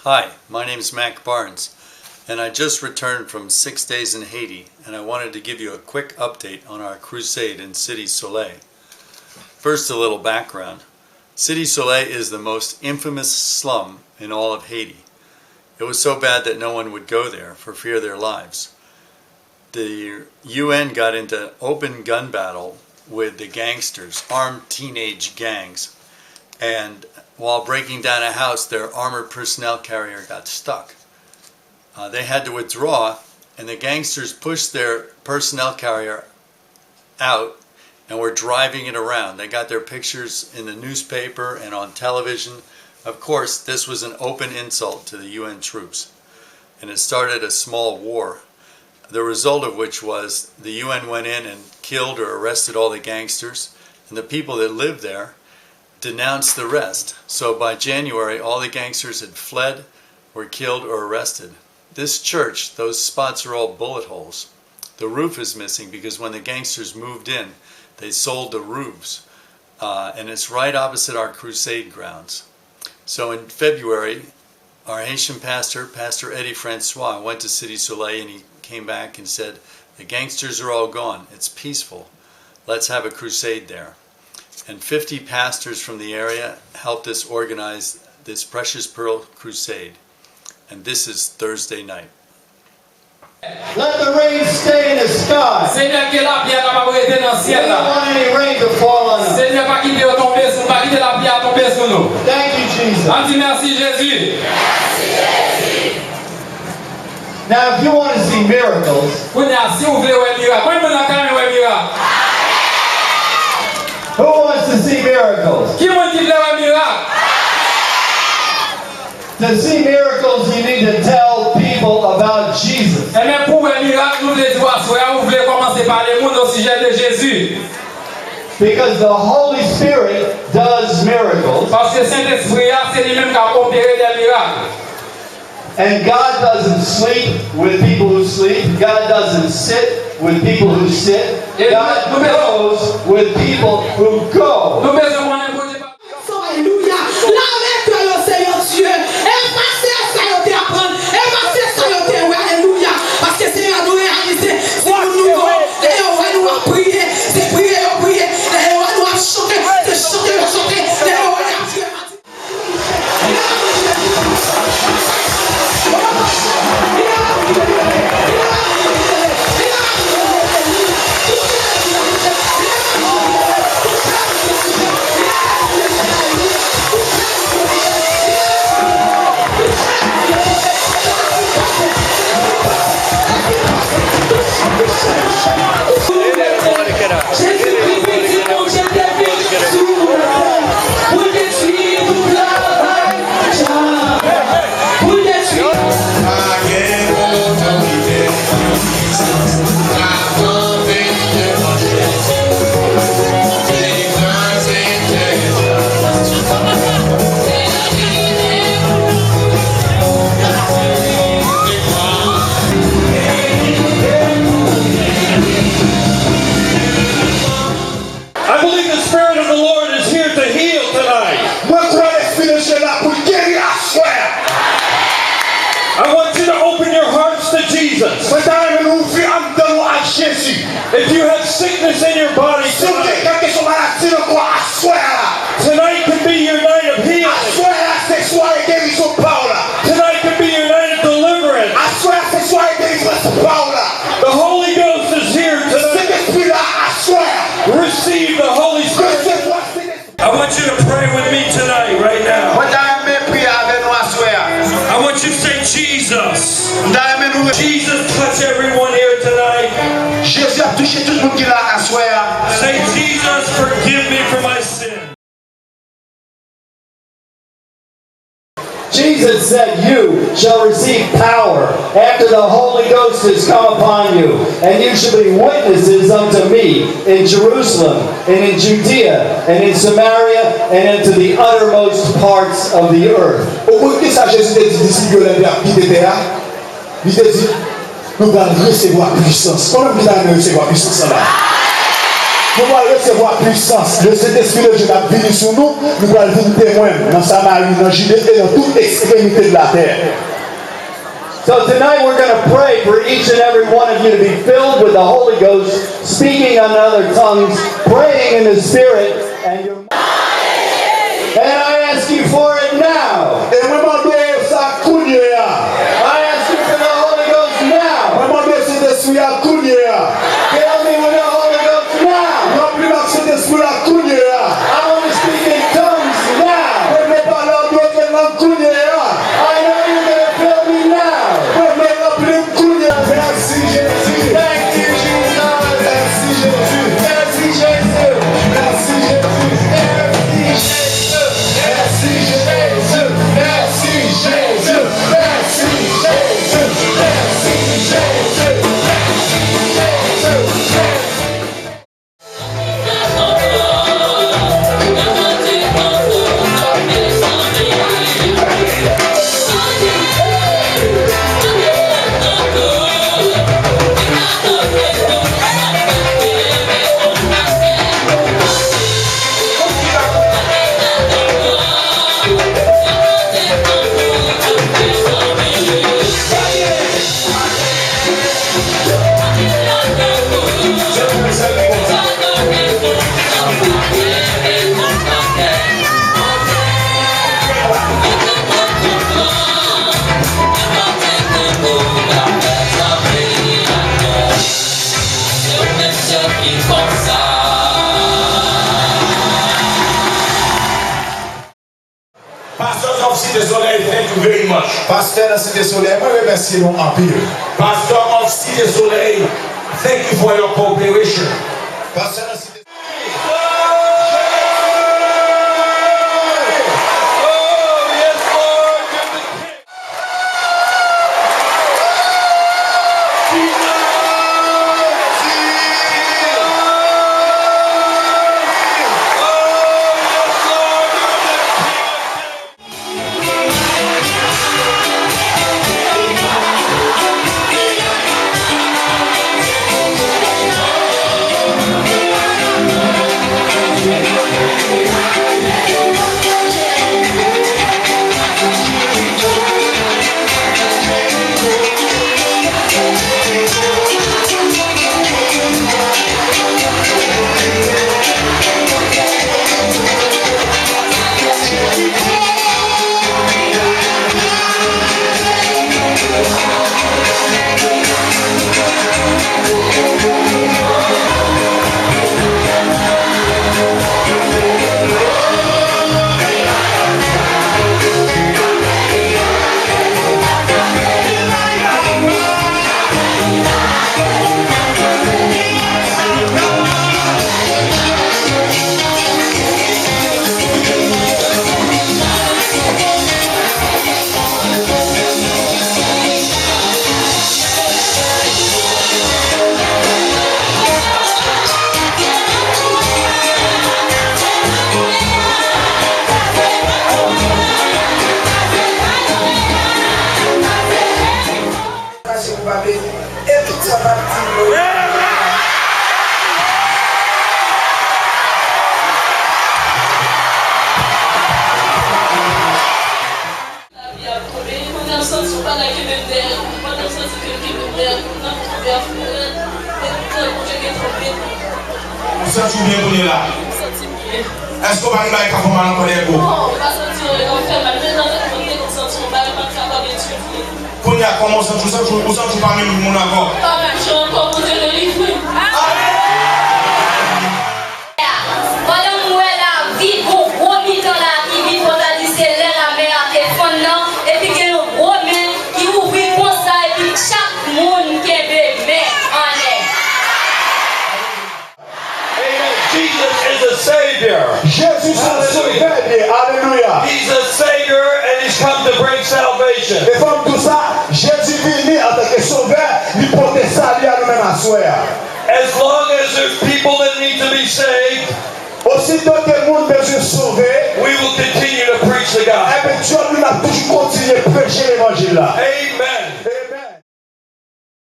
Hi, my name is Mac Barnes, and I just returned from 6 days in Haiti, and I wanted to give you a quick update on our crusade in Cité Soleil. First, a little background. Cité Soleil is the most infamous slum in all of Haiti. It was so bad that no one would go there for fear of their lives. The UN got into open gun battle with the gangsters, armed teenage gangs, and while breaking down a house, their armored personnel carrier got stuck. They had to withdraw, and the gangsters pushed their personnel carrier out and were driving it around. They got their pictures in the newspaper and on television. Of course, this was an open insult to the UN troops, and it started a small war, the result of which was the UN went in and killed or arrested all the gangsters, and the people that lived there denounced the rest. So by January, all the gangsters had fled, were killed, or arrested. This church, those spots are all bullet holes. The roof is missing because when the gangsters moved in, they sold the roofs. And it's right opposite our crusade grounds. So in February, our Haitian pastor, Pastor Eddy Francois, went to Cité Soleil, and he came back and said, the gangsters are all gone. It's peaceful. Let's have a crusade there. And 50 pastors from the area helped us organize this Precious Pearl Crusade. And this is Thursday night. Let the rain stay in the sky. We don't want any rain to fall on us. Thank you, Jesus. Now, if you want to see miracles, who wants to see miracles? To see miracles, you need to tell people about Jesus. Because the Holy Spirit does miracles. And God doesn't sleep with people who sleep. God doesn't sit with people who sit. God goes with people who go. If you have sickness in your body tonight could be your night of healing. Tonight could be your night of deliverance. The Holy Ghost is here tonight. Receive the Holy Spirit. I want you to pray with me tonight, right now. I want you to say, Jesus. Jesus, touch everyone here tonight. Say, Jesus, forgive me for my sin. Jesus said, you shall receive power after the Holy Ghost has come upon you, and you shall be witnesses unto me in Jerusalem, and in Judea, and in Samaria, and into the uttermost parts of the earth. Nous allons recevoir puissance. Comment vous allez recevoir puissance là? Nous allons recevoir puissance. Le Saint-Esprit de Dieu va venir sur nous. Nous allons venir témoins dans Samarie, dans Judée et dans toute extrémité de la terre. So tonight we're going to pray for each and every one of you to be filled with the Holy Ghost, speaking on other tongues, praying in the Spirit, and your... And I ask you for it now. I ask you for the Holy Ghost now. Fill me with the Holy Ghost now. I want to speak in tongues now. I know you're going to fill me now. Thank you, Jesus. Merci, Jésus. Merci, Jésus. Merci, Jésus. Merci, Jésus. Merci, Jésus. Merci, Jésus. Merci, Jésus. Pastors of Cité Soleil, thank you very much. Pasteur de Cité Soleil, moi je remercie nous en pile. Pastor of Cité Soleil, thank you for your cooperation. Pasteur de Cité Est-ce qu'on va y aller quand on va en connaître? Non, parce que tu vas faire mal. Mais dans le côté, on sent qu'on va pas capable d'étudier. Quand il y a commencé tout ça, je vous sens pas même mon accord. Pas même, je vais encore poser le livre. Pendant que la vie, bon gros mi-temps là, qui vit pour la lycée, la mer à téléphone là, et puis qu'il y a un gros main qui ouvre comme ça, et puis chaque monde qui est bébé en l'air. Jesus is a Savior. Jésus est un sauveur. Alléluia. He's a Savior and He's come to bring salvation. Et comme tout ça, Jésus vient en tant que sauveur, il porte salut à nous-mêmes à soi. As long as there's people that need to be saved, aussitôt que le monde besoin de sauver, we will continue to preach the gospel. et bien Dieu nous a toujours continué à prêcher l'évangile là. Amen.